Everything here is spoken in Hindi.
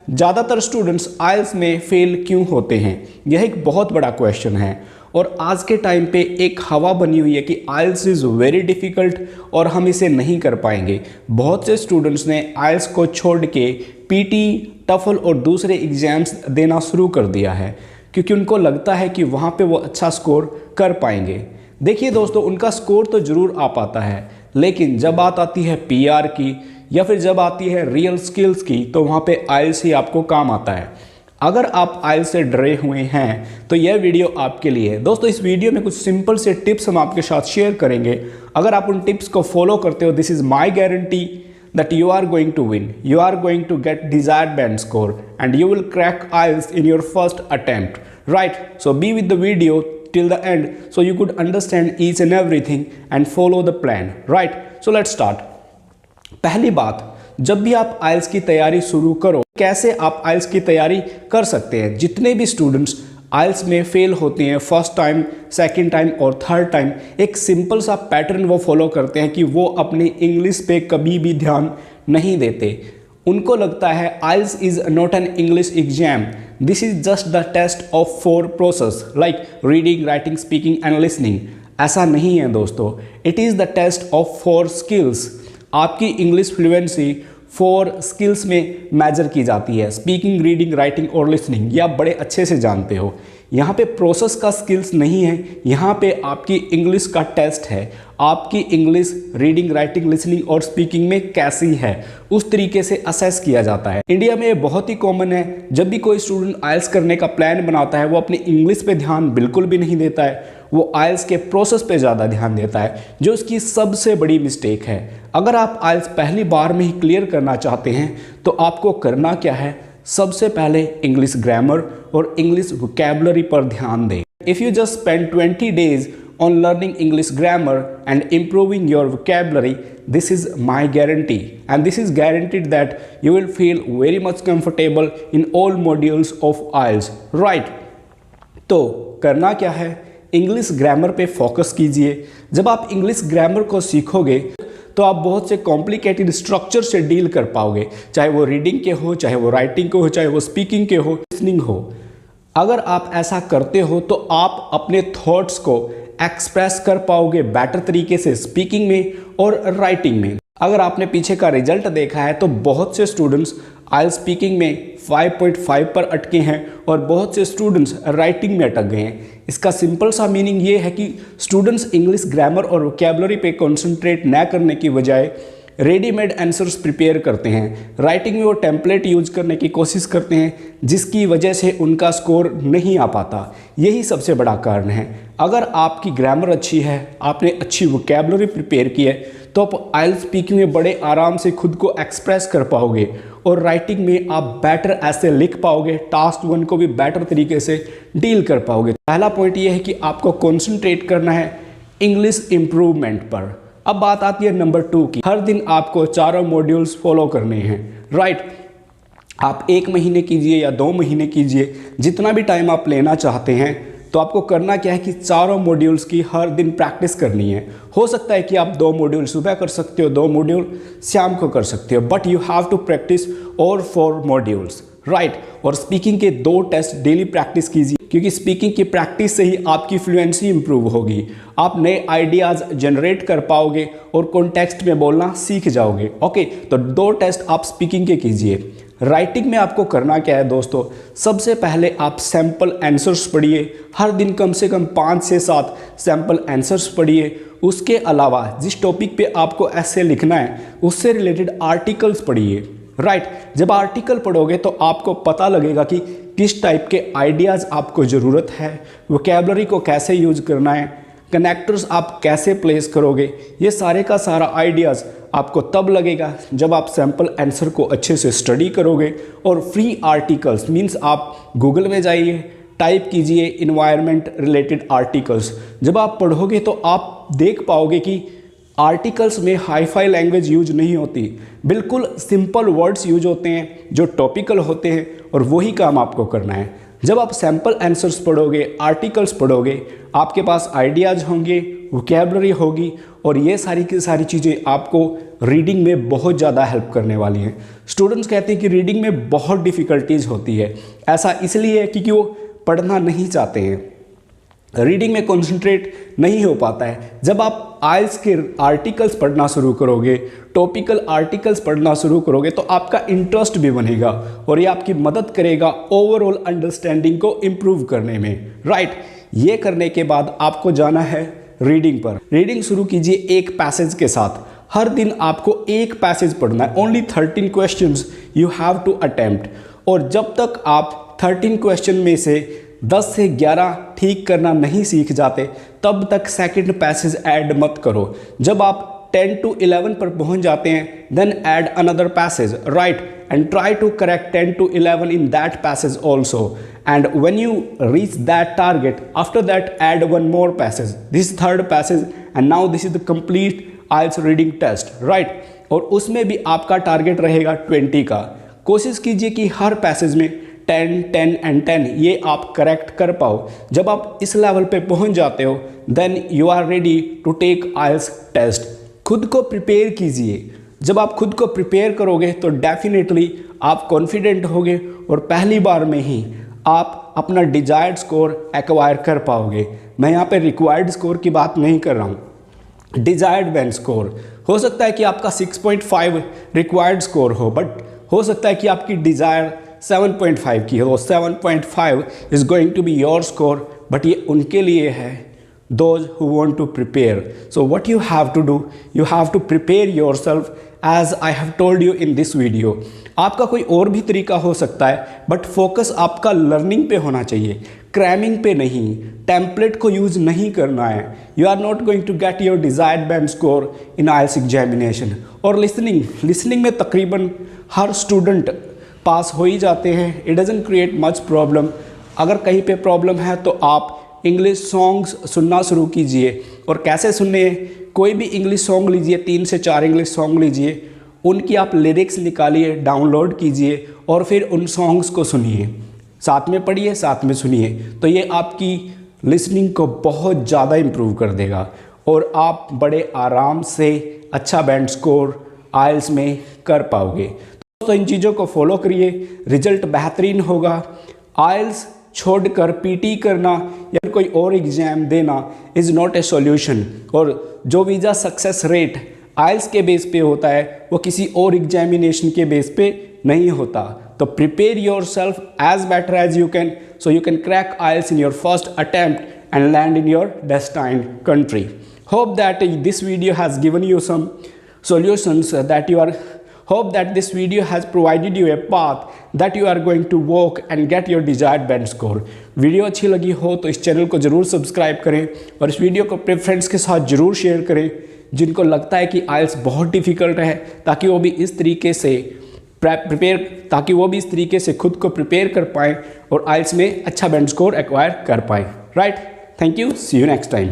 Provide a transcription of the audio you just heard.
ज़्यादातर स्टूडेंट्स आइल्स में फेल क्यों होते हैं? यह एक बहुत बड़ा क्वेश्चन है और आज के टाइम पे एक हवा बनी हुई है कि आइल्स इज़ वेरी डिफ़िकल्ट और हम इसे नहीं कर पाएंगे। बहुत से स्टूडेंट्स ने आइल्स को छोड़ के पीटी, टफल और दूसरे एग्ज़ाम्स देना शुरू कर दिया है क्योंकि उनको लगता है कि वहाँ पे वो अच्छा स्कोर कर पाएंगे। देखिए दोस्तों, उनका स्कोर तो ज़रूर आ पाता है, लेकिन जब बात आती है पीआर की या फिर जब आती है रियल स्किल्स की तो वहाँ पे आइल्स ही आपको काम आता है। अगर आप आइल्स से डरे हुए हैं तो यह वीडियो आपके लिए है। दोस्तों, इस वीडियो में कुछ सिंपल से टिप्स हम आपके साथ शेयर करेंगे। अगर आप उन टिप्स को फॉलो करते हो, this is my guarantee that you are going to win. You are going to get desired band score and you will crack IELTS in your first attempt. Right? So be with the video till the end so you could understand each and everything and follow the plan. Right? So let's start. पहली बात, जब भी आप आइल्स की तैयारी शुरू करो, कैसे आप आइल्स की तैयारी कर सकते हैं। जितने भी स्टूडेंट्स आइल्स में फेल होते हैं फर्स्ट टाइम, सेकंड टाइम और थर्ड टाइम, एक सिंपल सा पैटर्न वो फॉलो करते हैं कि वो अपनी इंग्लिश पे कभी भी ध्यान नहीं देते। उनको लगता है IELTS is not an English exam, this is just the test of 4 process like reading, writing, speaking and listening. ऐसा नहीं है दोस्तों, it is the test of 4 skills. आपकी इंग्लिश फ्लुएंसी 4 स्किल्स में मेजर की जाती है, स्पीकिंग, रीडिंग, राइटिंग और लिसनिंग। ये आप बड़े अच्छे से जानते हो। यहाँ पे प्रोसेस का स्किल्स नहीं है, यहाँ पे आपकी इंग्लिश का टेस्ट है। आपकी इंग्लिश रीडिंग, राइटिंग, लिसनिंग और स्पीकिंग में कैसी है, उस तरीके से असेस किया जाता है। इंडिया में ये बहुत ही कॉमन है, जब भी कोई स्टूडेंट आइल्स करने का प्लान बनाता है वो अपनी इंग्लिश पे ध्यान बिल्कुल भी नहीं देता है, वो आइल्स के प्रोसेस पे ज़्यादा ध्यान देता है, जो उसकी सबसे बड़ी मिस्टेक है। अगर आप आइल्स पहली बार में ही क्लियर करना चाहते हैं तो आपको करना क्या है, सबसे पहले इंग्लिश ग्रामर और इंग्लिश वोकैबुलरी पर ध्यान दें। If you just spend 20 days on learning English grammar and improving your vocabulary, this is my guarantee, and this is guaranteed that you will feel very much comfortable in all modules of IELTS, right? तो करना क्या है, इंग्लिश ग्रामर पे फोकस कीजिए। जब आप इंग्लिश ग्रामर को सीखोगे तो आप बहुत से कॉम्प्लिकेटेड स्ट्रक्चर से डील कर पाओगे, चाहे वो रीडिंग के हो, चाहे वो राइटिंग के हो, चाहे वो स्पीकिंग के हो, लिसनिंग हो। अगर आप ऐसा करते हो तो आप अपने थॉट्स को एक्सप्रेस कर पाओगे बेटर तरीके से स्पीकिंग में और राइटिंग में। अगर आपने पीछे का रिजल्ट देखा है तो बहुत से स्टूडेंट्स आइल्स स्पीकिंग में 5.5 पर अटके हैं और बहुत से स्टूडेंट्स राइटिंग में अटक गए हैं। इसका सिंपल सा मीनिंग ये है कि स्टूडेंट्स इंग्लिश ग्रामर और वोकैबुलरी पे कंसंट्रेट न करने की बजाय रेडीमेड आंसर्स प्रिपेयर करते हैं। राइटिंग में वो टेम्पलेट यूज करने की कोशिश करते हैं, जिसकी वजह से उनका स्कोर नहीं आ पाता। यही सबसे बड़ा कारण है। अगर आपकी ग्रामर अच्छी है, आपने अच्छी वोकैबुलरी प्रिपेयर की है, तो आप आइल्स स्पीकिंग में बड़े आराम से खुद को एक्सप्रेस कर पाओगे और राइटिंग में आप बेटर ऐसे लिख पाओगे, टास्क 1 को भी बेटर तरीके से डील कर पाओगे। पहला पॉइंट ये है कि आपको कॉन्सेंट्रेट करना है इंग्लिश इम्प्रूवमेंट पर। अब बात आती है नंबर 2 की। हर दिन आपको 4 मॉड्यूल्स फॉलो करने हैं, राइट? आप 1 महीने कीजिए या 2 महीने कीजिए, जितना भी टाइम आप लेना चाहते हैं, तो आपको करना क्या है कि 4 मॉड्यूल्स की हर दिन प्रैक्टिस करनी है। हो सकता है कि आप 2 मॉड्यूल सुबह कर सकते हो, 2 मॉड्यूल शाम को कर सकते हो, but you have to practise और 4 मॉड्यूल्स, राइट? और स्पीकिंग के 2 टेस्ट डेली प्रैक्टिस कीजिए, क्योंकि स्पीकिंग की प्रैक्टिस से ही आपकी फ्लुएंसी इंप्रूव होगी। आप नए आइडियाज़ जनरेट कर पाओगे और कॉन्टेक्स्ट में बोलना सीख जाओगे। ओके, तो 2 टेस्ट आप स्पीकिंग के कीजिए। राइटिंग में आपको करना क्या है दोस्तों, सबसे पहले आप सैम्पल आंसर्स पढ़िए। हर दिन कम से कम 5 से 7 सैम्पल आंसर्स पढ़िए। उसके अलावा जिस टॉपिक पे आपको ऐसे लिखना है उससे रिलेटेड आर्टिकल्स पढ़िए, राइट? जब आर्टिकल पढ़ोगे तो आपको पता लगेगा कि किस टाइप के आइडियाज़ आपको ज़रूरत है, वोकैबुलरी को कैसे यूज करना है, कनेक्टर्स आप कैसे प्लेस करोगे। ये सारे का सारा आइडियाज़ आपको तब लगेगा जब आप सैम्पल आंसर को अच्छे से स्टडी करोगे। और फ्री आर्टिकल्स मीन्स आप गूगल में जाइए, टाइप कीजिए इन्वायरमेंट रिलेटेड आर्टिकल्स। जब आप पढ़ोगे तो आप देख पाओगे कि आर्टिकल्स में हाई फाई लैंग्वेज यूज नहीं होती, बिल्कुल सिंपल वर्ड्स यूज होते हैं जो टॉपिकल होते हैं, और वही काम आपको करना है। जब आप सैम्पल आंसर्स पढ़ोगे, आर्टिकल्स पढ़ोगे, आपके पास आइडियाज़ होंगे वोकैबुलरी होगी और ये सारी की सारी चीज़ें आपको रीडिंग में बहुत ज़्यादा हेल्प करने वाली हैं। स्टूडेंट्स कहते हैं कि रीडिंग में बहुत डिफ़िकल्टीज होती है, ऐसा इसलिए है क्योंकि वो पढ़ना नहीं चाहते हैं, रीडिंग में कंसंट्रेट नहीं हो पाता है। जब आप आइल्स के आर्टिकल्स पढ़ना शुरू करोगे, टॉपिकल आर्टिकल्स पढ़ना शुरू करोगे तो आपका इंटरेस्ट भी बनेगा और ये आपकी मदद करेगा ओवरऑल अंडरस्टैंडिंग को इम्प्रूव करने में, राइट। ये करने के बाद आपको जाना है रीडिंग पर। रीडिंग शुरू कीजिए एक पैसेज के साथ। हर दिन आपको एक पैसेज पढ़ना है। Only 13 questions you have to attempt, और जब तक आप 13 क्वेश्चन में से 10 से 11 ठीक करना नहीं सीख जाते तब तक सेकंड पैसेज ऐड मत करो। जब आप 10 to 11 पर पहुंच जाते हैं then add another passage, right, and try to correct 10 to 11 in that passage also, and when you reach that target after that add one more passage, this third passage, and now this is the complete IELTS reading test, right। और उसमें भी आपका टारगेट रहेगा 20 का। कोशिश कीजिए कि हर पैसेज में 10, 10 and 10 ये आप करेक्ट कर पाओ। जब आप इस लेवल पे पहुंच जाते हो then you are ready to take IELTS test. खुद को प्रिपेयर कीजिए। जब आप खुद को प्रिपेयर करोगे तो डेफिनेटली आप कॉन्फिडेंट होगे और पहली बार में ही आप अपना डिजायर्ड स्कोर एक्वायर कर पाओगे। मैं यहाँ पे रिक्वायर्ड स्कोर की बात नहीं कर रहा हूँ, डिजायर्ड बेंच स्कोर। हो सकता है कि आपका 6.5 रिक्वायर्ड स्कोर हो, बट हो सकता है कि आपकी डिज़ायर 7.5 की हो। 7.5 is going to be your score, but ये उनके लिए है those who want to prepare. So what you have to do, you have to prepare yourself as I have told you in this video. आपका कोई और भी तरीका हो सकता है, बट फोकस आपका लर्निंग पे होना चाहिए, क्रैमिंग पे नहीं। टेम्पलेट को यूज़ नहीं करना है। You are not going to get your desired band score in IELTS examination. और लिसनिंग में तकरीबन हर स्टूडेंट पास हो ही जाते हैं। It doesn't create much problem. अगर कहीं पे प्रॉब्लम है तो आप इंग्लिश सॉन्ग्स सुनना शुरू कीजिए। और कैसे सुनने, कोई भी इंग्लिश सॉन्ग लीजिए, 3 से 4 इंग्लिश सॉन्ग लीजिए, उनकी आप लिरिक्स निकालिए, डाउनलोड कीजिए और फिर उन सॉन्ग्स को सुनिए, साथ में पढ़िए, साथ में सुनिए। तो ये आपकी लिसनिंग को बहुत ज़्यादा इम्प्रूव कर देगा और आप बड़े आराम से अच्छा बैंड स्कोर IELTS में कर पाओगे। तो इन चीज़ों को फॉलो करिए, रिजल्ट बेहतरीन होगा। IELTS छोड़कर PT करना या कोई और एग्ज़ाम देना इज़ नॉट ए सॉल्यूशन। और जो वीज़ा सक्सेस रेट IELTS के बेस पे होता है वो किसी और एग्जामिनेशन के बेस पे नहीं होता। तो prepare yourself as better as you can, so you can crack IELTS in your first attempt and land in your destined country. Hope that this video has given you some solutions that you are hope that this video has provided you a path that you are going to walk and get your desired band score। Video अच्छी लगी हो तो इस चैनल को ज़रूर सब्सक्राइब करें और इस वीडियो को अपने फ्रेंड्स के साथ ज़रूर शेयर करें जिनको लगता है कि IELTS बहुत डिफ़िकल्ट है, ताकि वो भी इस तरीके से खुद को प्रिपेयर कर पाएँ और IELTS में अच्छा बैंड स्कोर एक्वायर कर पाएँ, right. Thank you, see you next time.